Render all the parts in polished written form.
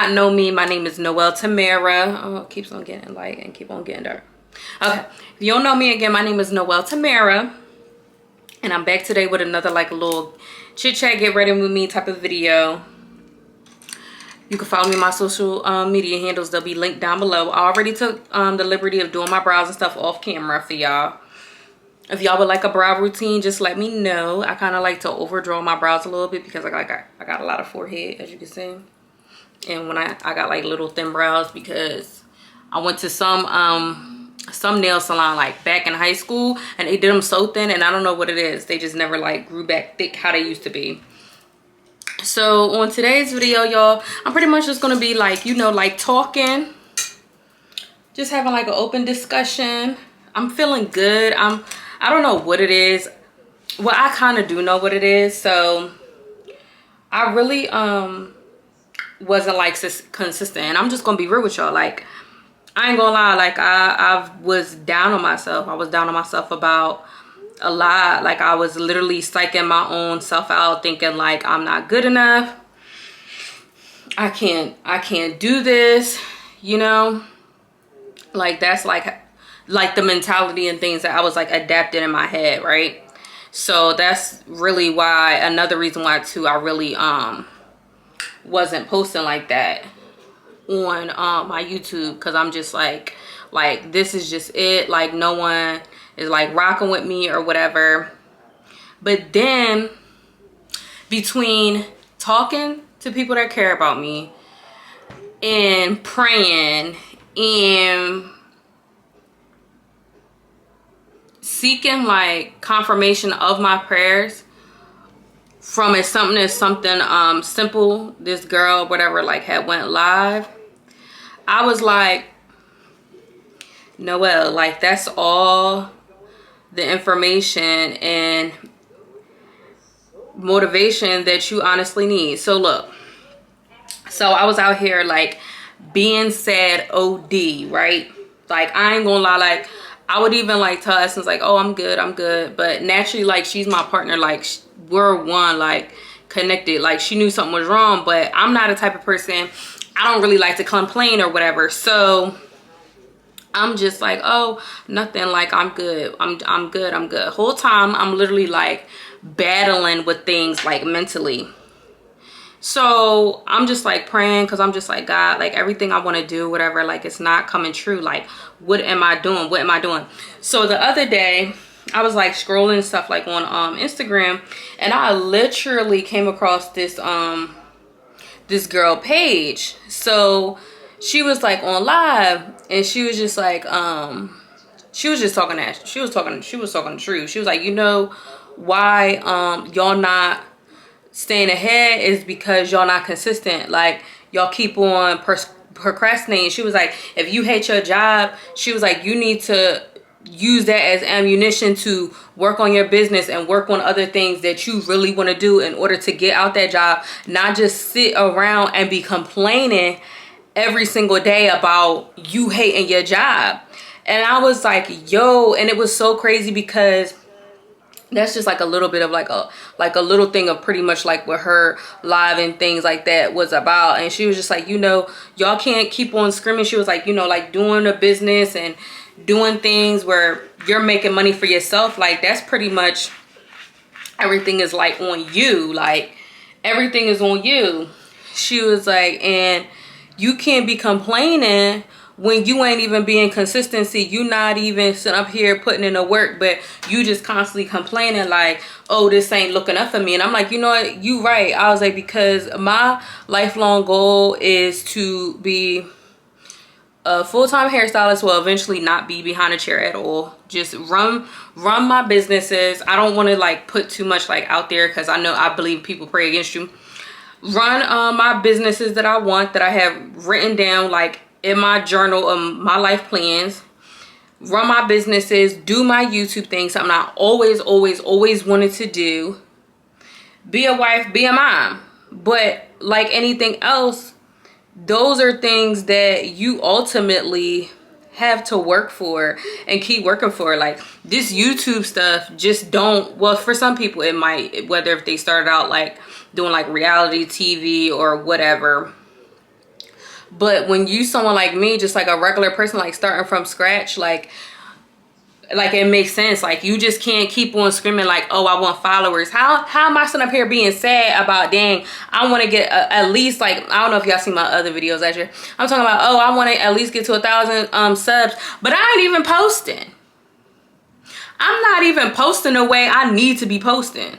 Not know me, my name is Noelle Tamara. Oh, it keeps on getting light and keep on getting dark. Okay, if you don't know me, again, my name is Noelle Tamara, and I'm back today with another like a little chit chat, get ready with me type of video. You can follow me on my social media handles. They'll be linked down below. I already took the liberty of doing my brows and stuff off camera for y'all. If y'all would like a brow routine, just let me know. I kind of like to overdraw my brows a little bit because I got a lot of forehead, as you can see. And when I got like little thin brows because I went to some nail salon like back in high school, and they did them so thin, and I don't know what it is. They just never like grew back thick how they used to be. So on today's video, y'all, I'm pretty much just gonna be like, you know, like talking, just having like an open discussion. I'm feeling good. I don't know what it is. Well, I kind of do know what it is. So I really wasn't like consistent, and I'm just gonna be real with y'all. Like, I ain't gonna lie, like I was down on myself. I was down on myself about a lot. Like, I was literally psyching my own self out, thinking like I'm not good enough, I can't do this, you know. Like, that's like the mentality and things that I was like adapting in my head, right? So that's really why, another reason why too, I really wasn't posting like that on my YouTube, because I'm just like this is just it. Like, no one is like rocking with me or whatever. But then between talking to people that care about me and praying and seeking like confirmation of my prayers from something simple, this girl, whatever, like had went live, I was like, Noelle, like that's all the information and motivation that you honestly need. So look, so I was out here like being sad OD, right? Like, I ain't gonna lie, like I would even like tell Essence like, oh, I'm good, but naturally, like, she's my partner, like we're one, like connected. Like, she knew something was wrong, but I'm not a type of person, I don't really like to complain or whatever. So I'm just like, oh, nothing, like I'm good, I'm good. Whole time I'm literally like battling with things like mentally. So I'm just like praying, because I'm just like, God, like everything I want to do, whatever, like it's not coming true. Like, what am I doing? So the other day I was like scrolling stuff like on Instagram, and I literally came across this this girl page. So she was like on live, and she was just like she was talking the truth. She was like, you know why y'all not staying ahead is because y'all not consistent. Like, y'all keep on procrastinating. She was like, if you hate your job, she was like, you need to use that as ammunition to work on your business and work on other things that you really want to do in order to get out that job, not just sit around and be complaining every single day about you hating your job. And I was like, yo, and it was so crazy because that's just like a little bit of like a little thing of pretty much like what her live and things like that was about. And she was just like, you know, y'all can't keep on screaming. She was like, you know, like doing a business and doing things where you're making money for yourself, like that's pretty much everything is like on you. Like, everything is on you. She was like, and you can't be complaining when you ain't even being consistency. You not even sitting up here putting in the work, but you just constantly complaining like, oh, this ain't looking up for me. And I'm like, you know what, you right. I was like, because my lifelong goal is to be a full-time hairstylist, will eventually not be behind a chair at all. Just run my businesses. I don't want to like put too much like out there, because I believe people pray against you. Run my businesses that I want, that I have written down like in my journal of my life plans. Run my businesses, do my YouTube thing, something I always wanted to do. Be a wife, be a mom. But like anything else, those are things that you ultimately have to work for and keep working for. Like, this YouTube stuff just don't, well, for some people it might, whether if they started out like doing like reality TV or whatever, But when you someone like me, just like a regular person, like starting from scratch, like it makes sense. Like, you just can't keep on screaming like, oh, I want followers. How am I sitting up here being sad about, dang, I want to get at least, like, I don't know if y'all seen my other videos last year. I'm talking about, oh, I want to at least get to 1,000 subs, but I ain't even posting. I'm not even posting the way I need to be posting.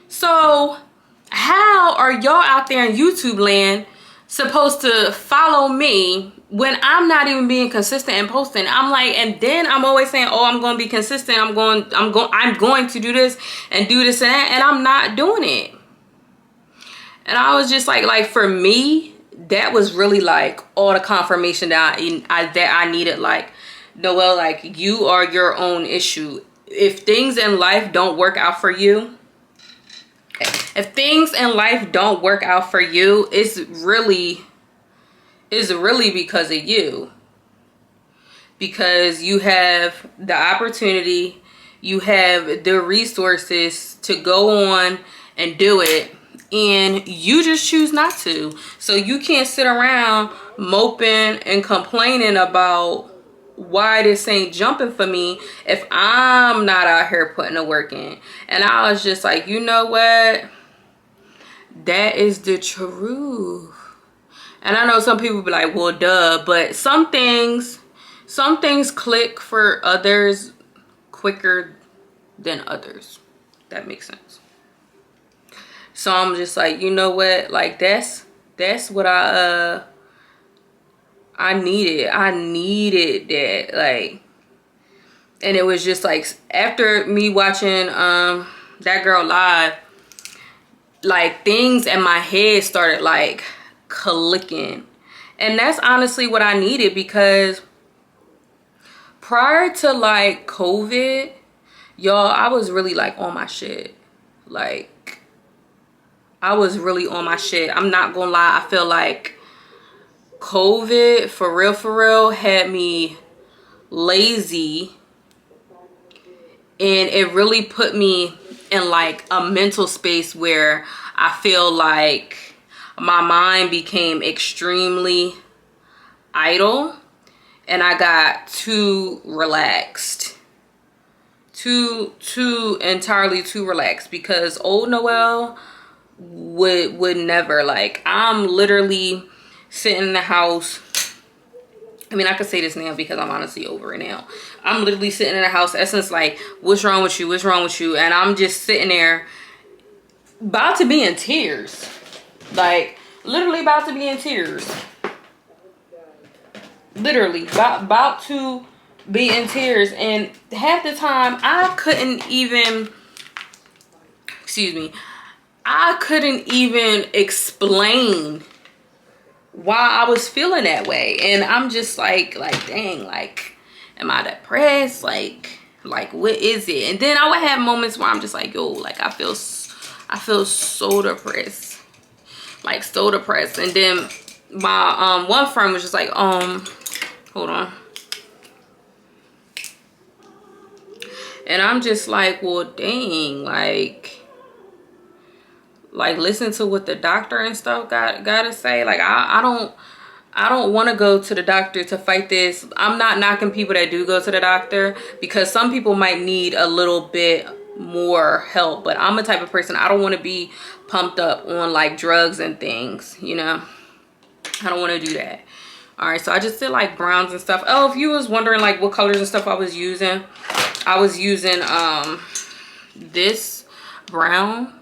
So how are y'all out there in YouTube land supposed to follow me when I'm not even being consistent and posting? I'm like, and then I'm always saying, oh, I'm going to be consistent. I'm going to do this and do this and that, and I'm not doing it. And I was just like for me, that was really like all the confirmation that I needed. Like, Noelle, like, you are your own issue. If things in life don't work out for you, it's really because of you. Because you have the opportunity, you have the resources to go on and do it, and you just choose not to. So you can't sit around moping and complaining about why this ain't jumping for me if I'm not out here putting the work in. And I was just like, you know what? That is the truth. And I know some people be like, well, duh, but some things click for others quicker than others. That makes sense. So I'm just like, you know what? Like, that's what I needed. I needed that. Like, and it was just like, after me watching that girl live, like, things in my head started like clicking. And that's honestly what I needed, because prior to like COVID, y'all, I was really like on my shit. Like, I was really on my shit. I'm not gonna lie. I feel like COVID for real had me lazy, and it really put me in like a mental space where I feel like my mind became extremely idle, and I got too relaxed, entirely too relaxed, because old Noelle would never. Like, I'm literally sitting in the house. I mean, I could say this now because I'm honestly over it now. I'm literally sitting in the house, Essence like, what's wrong with you? What's wrong with you? And I'm just sitting there about to be in tears. Like, literally about to be in tears. Literally about to be in tears. And half the time I couldn't even explain why I was feeling that way. And I'm just like dang, like, am I depressed? Like what is it? And then I would have moments where I'm just like, yo, like, I feel so depressed, like so depressed. And then my one friend was just like, hold on. And I'm just like, well, dang, like listen to what the doctor and stuff gotta say. Like, I don't want to go to the doctor to fight this. I'm not knocking people that do go to the doctor, because some people might need a little bit more help, but I'm a type of person, I don't want to be pumped up on like drugs and things, you know. I don't want to do that. All right, so I just did like browns and stuff. Oh, if you was wondering like what colors and stuff I was using this brown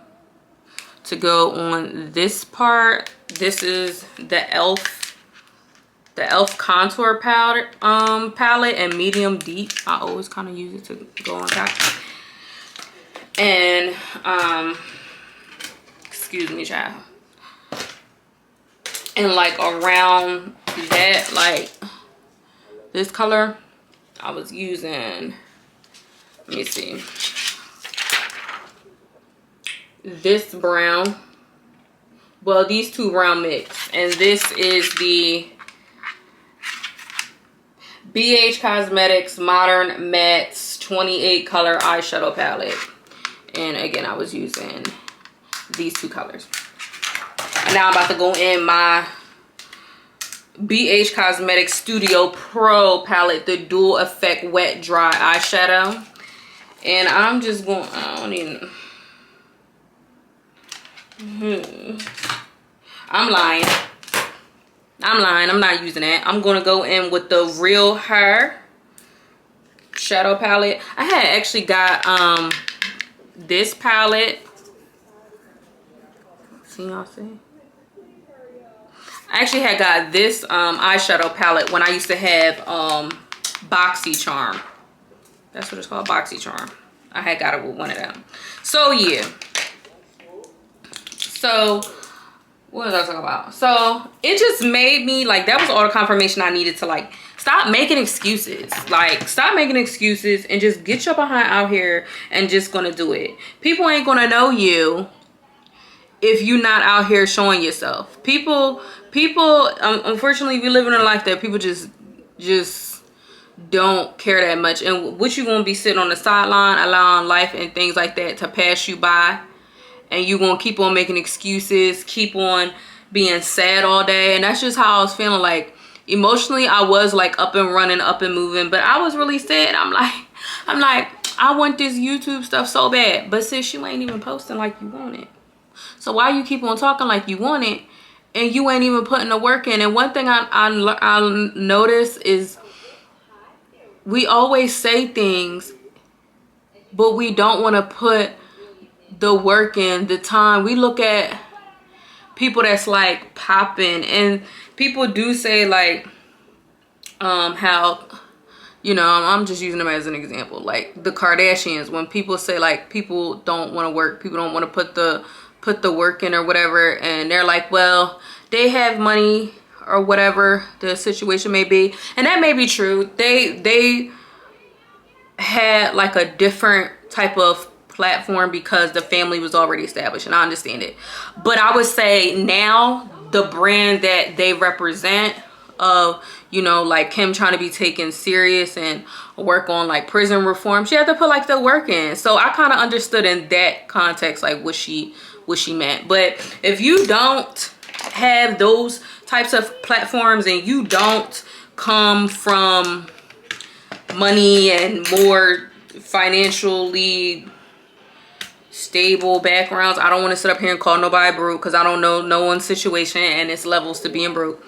to go on this part. This is the e.l.f. contour palette and medium deep. I always kind of use it to go on top. And excuse me, child. And like around that, like this color, I was using, let me see, this brown. Well, these two brown mix. And this is the BH Cosmetics Modern Mattes 28 color eyeshadow palette. And again, I was using these two colors. And now I'm about to go in my BH Cosmetics Studio Pro palette, the dual effect wet dry eyeshadow. And I'm just going, I don't even, I'm lying. I'm not using that. I'm gonna go in with the Real Hair shadow palette. I had actually got this palette. See, y'all see? I actually had got this eyeshadow palette when I used to have BoxyCharm. That's what it's called, BoxyCharm. I had got it with one of them. So yeah. So what was I talking about? So it just made me like, that was all the confirmation I needed to like stop making excuses. Like stop making excuses and just get your behind out here and just gonna do it. People ain't gonna know you if you're not out here showing yourself. People unfortunately, we live in a life that people just don't care that much. And what you gonna be sitting on the sideline allowing life and things like that to pass you by, and you gonna keep on making excuses, keep on being sad all day. And that's just how I was feeling. Like emotionally, I was like up and running, up and moving, but I was really sad. I'm like I want this YouTube stuff so bad, but sis, you ain't even posting like you want it. So why you keep on talking like you want it and you ain't even putting the work in? And one thing I notice is we always say things, but we don't want to put the work in, the time. We look at people that's like popping, and people do say like how, you know, I'm just using them as an example, like the Kardashians. When people say like people don't want to work, people don't want to put the work in or whatever, and they're like, well, they have money or whatever the situation may be. And that may be true. They had like a different type of platform because the family was already established, and I understand it. But I would say now the brand that they represent, of, you know, like Kim trying to be taken serious and work on like prison reform, she had to put like the work in. So I kind of understood in that context like what she meant. But if you don't have those types of platforms and you don't come from money and more financially stable backgrounds, I don't want to sit up here and call nobody broke because I don't know no one's situation and it's levels to being broke,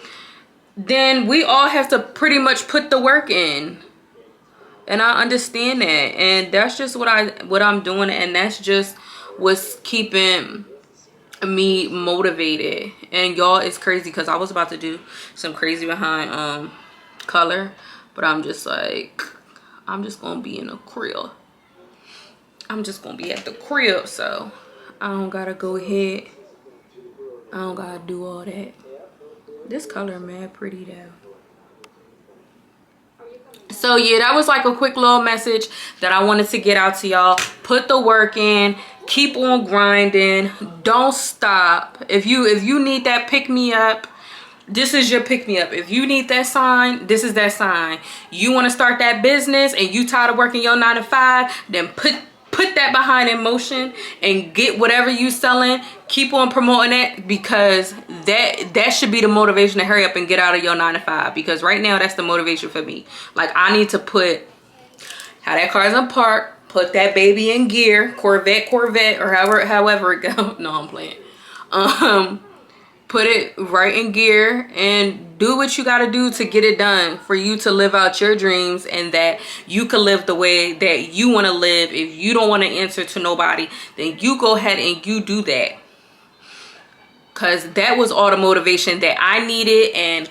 then we all have to pretty much put the work in. And I understand that, and that's just what I'm doing, and that's just what's keeping me motivated. And y'all, it's crazy because I was about to do some crazy behind color, but I'm just like, I'm just gonna be in the crib. I'm just gonna be at the crib, so I don't gotta go ahead, I don't gotta do all that. This color mad pretty though. So yeah, that was like a quick little message that I wanted to get out to y'all. Put the work in, keep on grinding, don't stop. If you need that pick me up, this is your pick me up. If you need that sign, this is that sign. You want to start that business and you tired of working your 9 to 5, then put that behind in motion and get whatever you selling. Keep on promoting it, because that should be the motivation to hurry up and get out of your 9 to 5. Because right now that's the motivation for me. Like I need to put how that car's in park, put that baby in gear, Corvette, or however it go. No, I'm playing. Put it right in gear and do what you got to do to get it done for you to live out your dreams, and that you can live the way that you want to live. If you don't want to answer to nobody, then you go ahead and you do that. Because that was all the motivation that I needed. And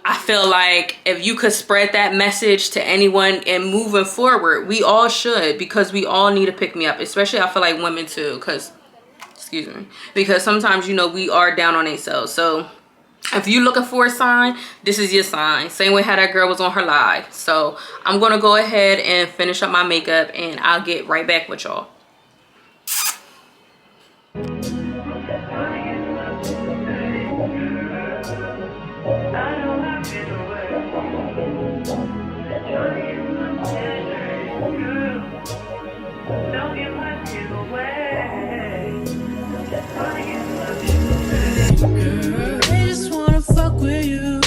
I feel like if you could spread that message to anyone and moving forward, we all should, because we all need to pick me up. Especially I feel like women too, because because sometimes, you know, we are down on ourselves. So if you're looking for a sign, this is your sign. Same way how that girl was on her live. So I'm gonna go ahead and finish up my makeup, and I'll get right back with y'all. They just wanna fuck with you.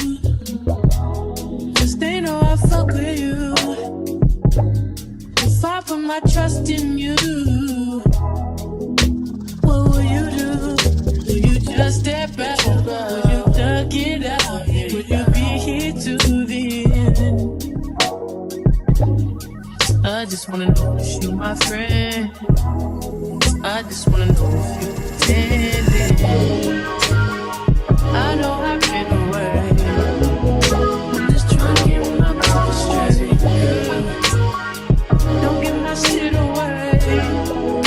just wanna know if you my friend. I just wanna know if you pretending. I know I've been away. I'm just trying to get my mind straight. Don't give my shit away.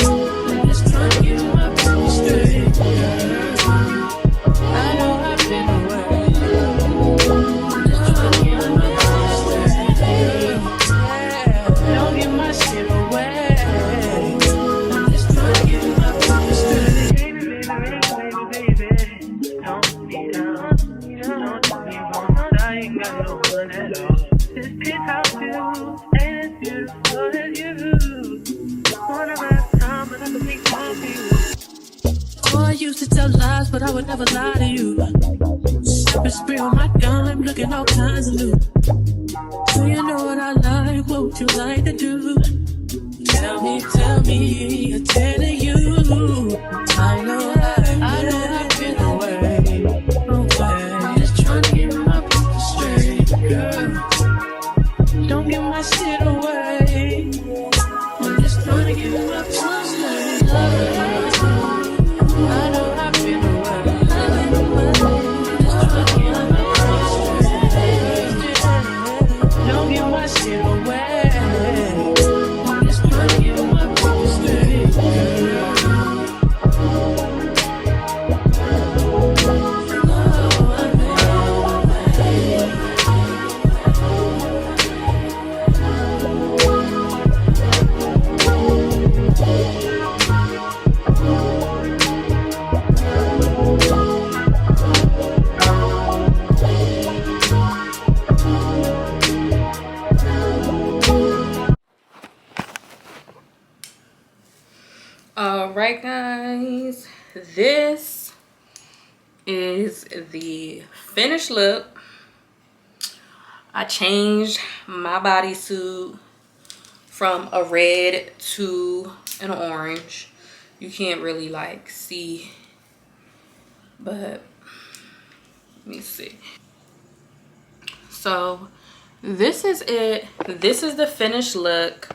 I'm just trying to get my mind straight. I know I've been away. I'm just trying to get my mind straight. Don't give my shit away. I'm just trying to get my mind straight. Baby, baby, don't be down. Don't do me wrong. I ain't got no one at all. This penthouse view ain't as beautiful as you. Wanna have time, but I can think of you. Oh, I used to tell lies, but I would never lie to you. Sipping spray on my dime, looking all kinds of new. So you know what I like, what would you like to do? Tell me, I'm telling you. I know I've been away. I'm just trying to get my picture straight, girl. Don't give my shit away. I'm just trying to get my picture straight. I know I've been away. Just trying to get my picture straight. Don't give my shit away. I'm just trying to get my picture straight, girl. All right, guys, this is the finished look. I changed my bodysuit from a red to an orange. You can't really like see, but let me see. So this is it. This is the finished look.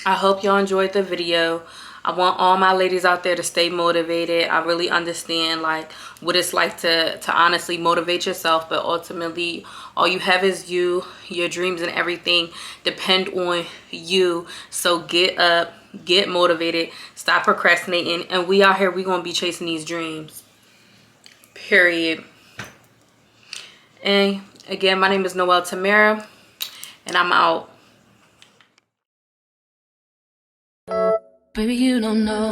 I hope y'all enjoyed the video. I want all my ladies out there to stay motivated. I really understand like what it's like to honestly motivate yourself, but ultimately all you have is you. Your dreams and everything depend on you. So get up, get motivated, stop procrastinating, and we out here, we gonna be chasing these dreams, period. And again, my name is Noelle Tamara, and I'm out. Baby, you don't know.